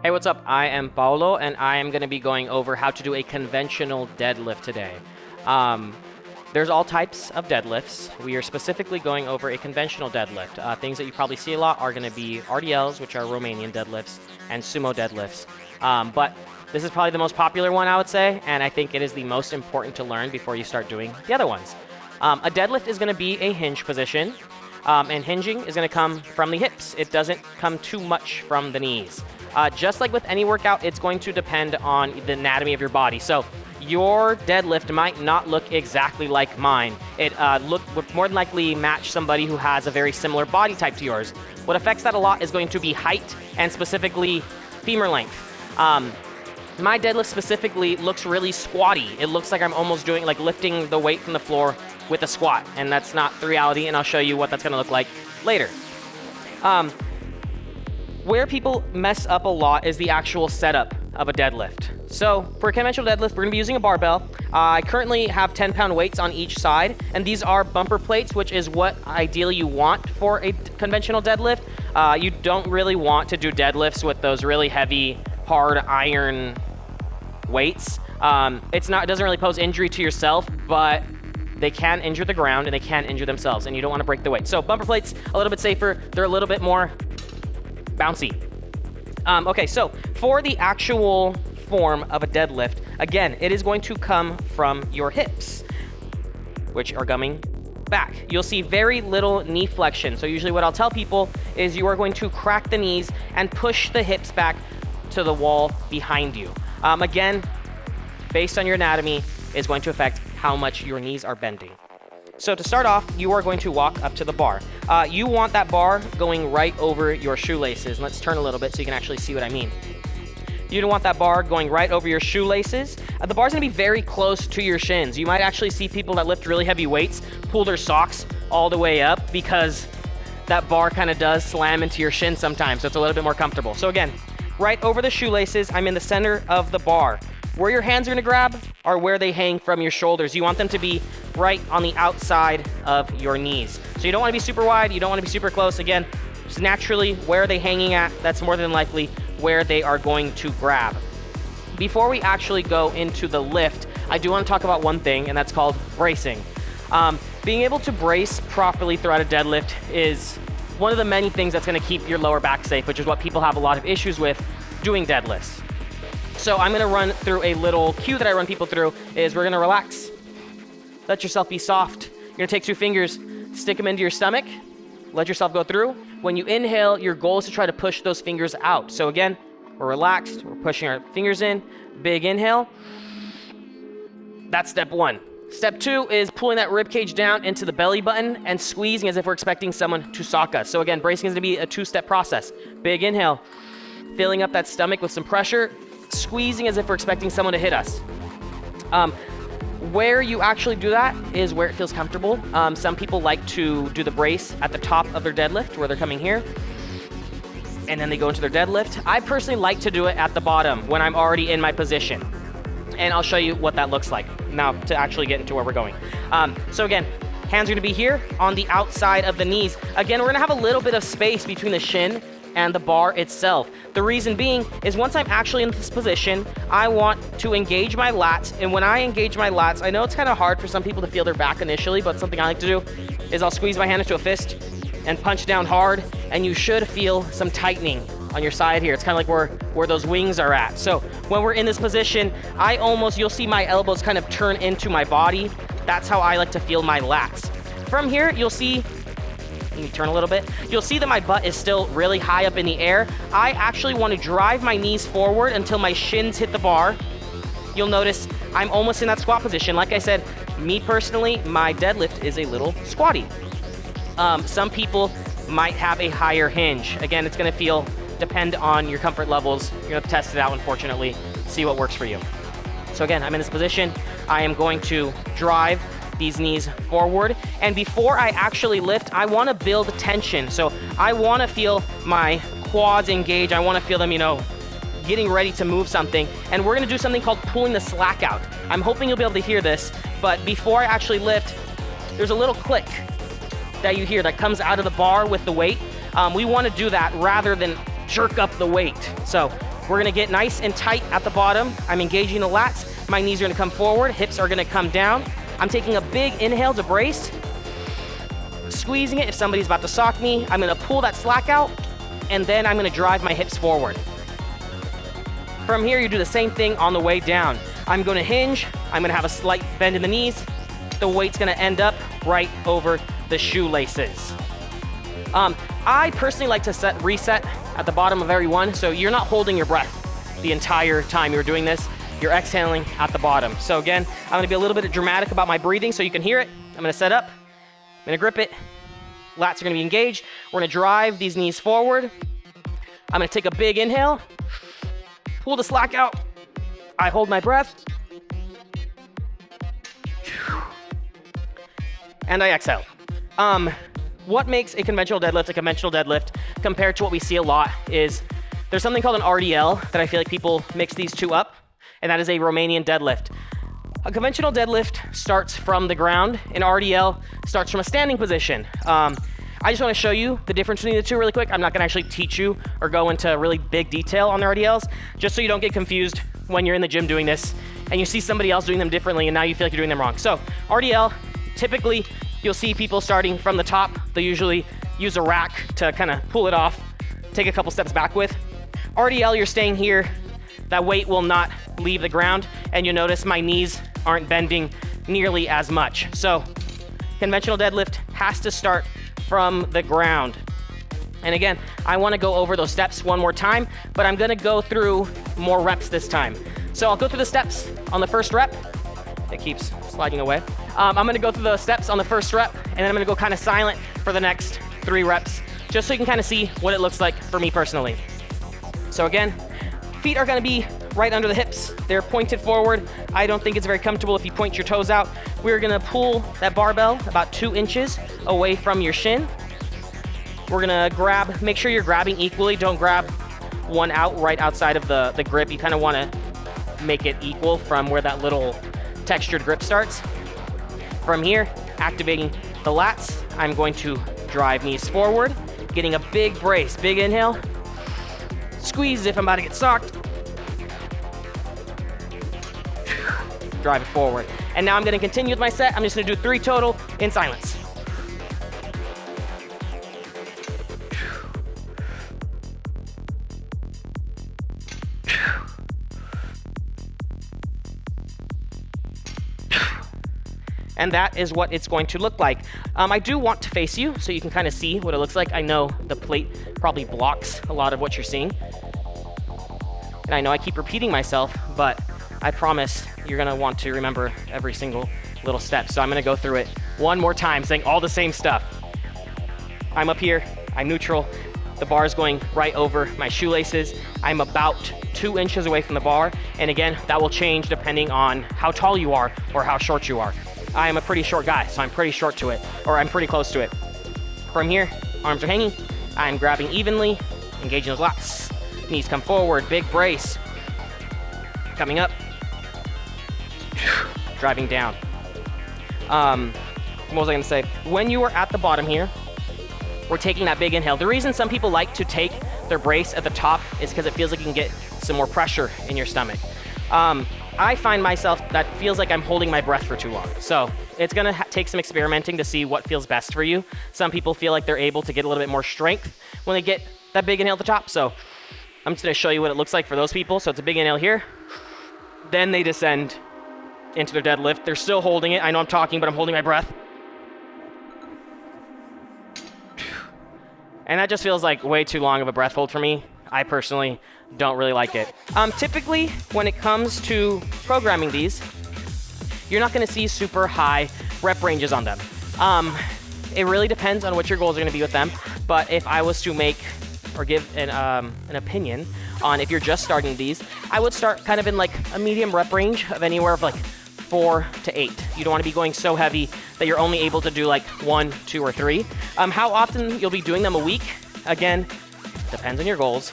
Hey, what's up? I am Paulo, and I am going to be going over how to do a conventional deadlift today. There's all types of deadlifts. We are specifically going over a conventional deadlift. Things that you probably see a lot are going to be RDLs, which are Romanian deadlifts, and sumo deadlifts. But this is probably the most popular one, I would say, and I think it is the most important to learn before you start doing the other ones. A deadlift is going to be a hinge position, and hinging is going to come from the hips. It doesn't come too much from the knees. Just like with any workout, it's going to depend on the anatomy of your body. So your deadlift might not look exactly like mine. It would more than likely match somebody who has a very similar body type to yours. What affects that a lot is going to be height and specifically femur length. My deadlift specifically looks really squatty. It looks like I'm almost doing like lifting the weight from the floor with a squat, and that's not the reality, and I'll show you what that's gonna look like later. Where people mess up a lot is the actual setup of a deadlift. So for a conventional deadlift, we're gonna be using a barbell. I currently have 10-pound weights on each side, and these are bumper plates, which is what ideally you want for a conventional deadlift. You don't really want to do deadlifts with those really heavy, hard iron weights. It doesn't really pose injury to yourself, but they can injure the ground and they can injure themselves, and you don't want to break the weight. So bumper plates, a little bit safer. They're a little bit more bouncy. Okay, so for the actual form of a deadlift, again, it is going to come from your hips, which are coming back. You'll see very little knee flexion. So usually what I'll tell people is you are going to crack the knees and push the hips back to the wall behind you. Again, based on your anatomy, is going to affect how much your knees are bending. So to start off, you are going to walk up to the bar. You want that bar going right over your shoelaces. Let's turn a little bit so you can actually see what I mean. You don't want that bar going right over your shoelaces. The bar's gonna be very close to your shins. You might actually see people that lift really heavy weights pull their socks all the way up because that bar kind of does slam into your shin sometimes, so it's a little bit more comfortable. So again, right over the shoelaces, I'm in the center of the bar. Where your hands are gonna grab are where they hang from your shoulders. You want them to be right on the outside of your knees. So you don't wanna be super wide, you don't wanna be super close. Again, just naturally where are they hanging at, that's more than likely where they are going to grab. Before we actually go into the lift, I do wanna talk about one thing, and that's called bracing. Being able to brace properly throughout a deadlift is one of the many things that's gonna keep your lower back safe, which is what people have a lot of issues with doing deadlifts. So I'm gonna run through a little cue that I run people through is we're gonna relax. Let yourself be soft. You're gonna take 2 fingers, stick them into your stomach, let yourself go through. When you inhale, your goal is to try to push those fingers out. So again, we're relaxed, we're pushing our fingers in, big inhale. That's step 1. Step 2 is pulling that rib cage down into the belly button and squeezing as if we're expecting someone to sock us. So again, bracing is gonna be a 2-step process. Big inhale, filling up that stomach with some pressure, squeezing as if we're expecting someone to hit us. Where you actually do that is where it feels comfortable. Some people like to do the brace at the top of their deadlift, where they're coming here, and then they go into their deadlift. I personally like to do it at the bottom when I'm already in my position. And I'll show you what that looks like now to actually get into where we're going. So again, hands are gonna be here on the outside of the knees. Again, we're gonna have a little bit of space between the shin and the bar itself. The reason being is once I'm actually in this position, I want to engage my lats, and when I engage my lats, I know it's kind of hard for some people to feel their back initially, but something I like to do is I'll squeeze my hand into a fist and punch down hard, and you should feel some tightening on your side here. It's kind of like where those wings are at. So when we're in this position, you'll see my elbows kind of turn into my body. That's how I like to feel my lats. From here, you'll see, let me turn a little bit. You'll see that my butt is still really high up in the air. I actually want to drive my knees forward until my shins hit the bar. You'll notice I'm almost in that squat position. Like I said, me personally, my deadlift is a little squatty. Some people might have a higher hinge. Again, it's gonna depend on your comfort levels. You're gonna test it out, unfortunately, see what works for you. So again, I'm in this position. I am going to drive these knees forward, and before I actually lift, I want to build tension. So I want to feel my quads engage. I want to feel them, getting ready to move something, and we're going to do something called pulling the slack out. I'm hoping you'll be able to hear this, but before I actually lift, there's a little click that you hear that comes out of the bar with the weight. We want to do that rather than jerk up the weight. So We're gonna get nice and tight at the bottom. I'm engaging the lats. My knees are gonna come forward, hips are gonna come down. I'm taking a big inhale to brace, squeezing it if somebody's about to sock me. I'm gonna pull that slack out, and then I'm gonna drive my hips forward. From here, you do the same thing on the way down. I'm gonna hinge, I'm gonna have a slight bend in the knees. The weight's gonna end up right over the shoelaces. I personally like to reset at the bottom of every one, so you're not holding your breath the entire time you're doing this. You're exhaling at the bottom. So again, I'm gonna be a little bit dramatic about my breathing so you can hear it. I'm gonna set up, I'm gonna grip it, lats are gonna be engaged. We're gonna drive these knees forward. I'm gonna take a big inhale, pull the slack out, I hold my breath, and I exhale. What makes a conventional deadlift compared to what we see a lot is there's something called an RDL that I feel like people mix these two up, and that is a Romanian deadlift. A conventional deadlift starts from the ground. An RDL starts from a standing position. I just want to show you the difference between the two really quick. I'm not going to actually teach you or go into really big detail on the RDLs, just so you don't get confused when you're in the gym doing this and you see somebody else doing them differently and now you feel like you're doing them wrong. So RDL, typically you'll see people starting from the top. They usually use a rack to kind of pull it off, take a couple steps back with. RDL, you're staying here. That weight will not leave the ground, and you'll notice my knees aren't bending nearly as much. So conventional deadlift has to start from the ground. And again, I wanna go over those steps one more time, but I'm gonna go through more reps this time. So I'll go through the steps on the first rep. It keeps sliding away. I'm gonna go through the steps on the first rep, and then I'm gonna go kind of silent for the next 3 reps, just so you can kind of see what it looks like for me personally. So again, feet are gonna be right under the hips. They're pointed forward. I don't think it's very comfortable if you point your toes out. We're gonna pull that barbell about 2 inches away from your shin. We're gonna grab, make sure you're grabbing equally. Don't grab one out right outside of the grip. You kind of wanna make it equal from where that little textured grip starts. From here, activating the lats, I'm going to drive knees forward, getting a big brace, big inhale, squeeze as if I'm about to get socked, drive it forward. And now I'm gonna continue with my set. I'm just gonna do 3 total in silence. And that is what it's going to look like. I do want to face you so you can kind of see what it looks like. I know the plate probably blocks a lot of what you're seeing. And I know I keep repeating myself, but I promise you're gonna want to remember every single little step. So I'm gonna go through it one more time, saying all the same stuff. I'm up here, I'm neutral. The bar is going right over my shoelaces. I'm about 2 inches away from the bar. And again, that will change depending on how tall you are or how short you are. I am a pretty short guy, so I'm pretty short to it, or I'm pretty close to it. From here, arms are hanging. I'm grabbing evenly, engaging those lats. Knees come forward, big brace. Coming up, driving down. What was I gonna say? When you are at the bottom here, we're taking that big inhale. The reason some people like to take their brace at the top is because it feels like you can get some more pressure in your stomach. I find myself that feels like I'm holding my breath for too long. So it's gonna take some experimenting to see what feels best for you. Some people feel like they're able to get a little bit more strength when they get that big inhale at the top. So I'm just gonna show you what it looks like for those people. So it's a big inhale here. Then they descend into their deadlift. They're still holding it. I know I'm talking, but I'm holding my breath. And that just feels like way too long of a breath hold for me. I personally don't really like it. Typically, when it comes to programming these, you're not gonna see super high rep ranges on them. It really depends on what your goals are gonna be with them, but if I was to make or give an opinion on if you're just starting these, I would start kind of in like a medium rep range of anywhere of like 4 to 8. You don't wanna be going so heavy that you're only able to do like 1, 2, or 3. How often you'll be doing them a week, again, depends on your goals.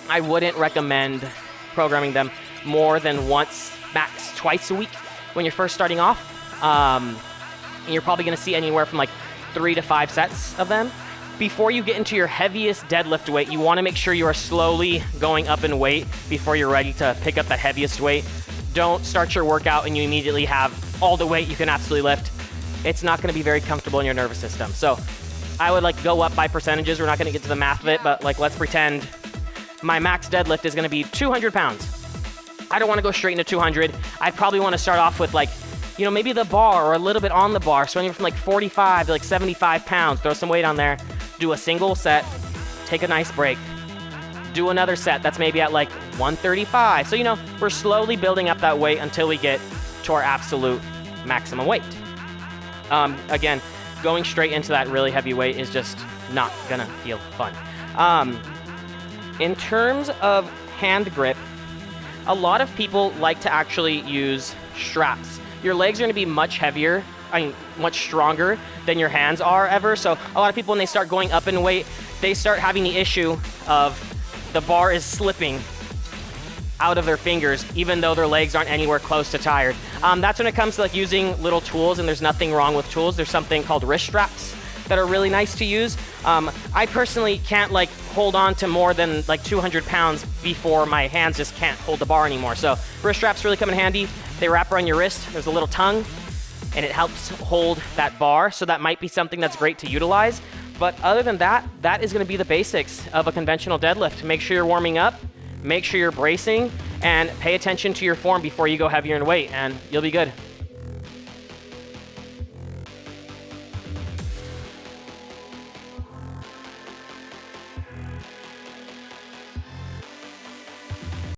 I wouldn't recommend programming them more than once, max twice a week when you're first starting off. And you're probably gonna see anywhere from like 3 to 5 sets of them. before you get into your heaviest deadlift weight, you want to make sure you are slowly going up in weight before you're ready to pick up that heaviest weight. Don't start your workout and you immediately have all the weight you can absolutely lift. It's not going to be very comfortable in your nervous system. So I would like go up by percentages. We're not going to get to the math of it, but like let's pretend my max deadlift is going to be 200 pounds. I don't want to go straight into 200. I probably want to start off with like, you know, maybe the bar or a little bit on the bar. So anywhere from like 45 to like 75 pounds, throw some weight on there, do a single set, take a nice break, do another set that's maybe at like 135. So, you know, we're slowly building up that weight until we get to our absolute maximum weight. Again, going straight into that really heavy weight is just not gonna feel fun. In terms of hand grip, a lot of people like to actually use straps. Your legs are gonna be much heavier, much stronger than your hands are ever. So a lot of people, when they start going up in weight, they start having the issue of the bar is slipping out of their fingers, even though their legs aren't anywhere close to tired. That's when it comes to like using little tools, and there's nothing wrong with tools. There's something called wrist straps that are really nice to use. I personally can't like hold on to more than like 200 pounds before my hands just can't hold the bar anymore. So wrist straps really come in handy. They wrap around your wrist. There's a little tongue, and it helps hold that bar. So that might be something that's great to utilize. But other than that, that is gonna be the basics of a conventional deadlift. Make sure you're warming up, make sure you're bracing, and pay attention to your form before you go heavier in weight, and you'll be good.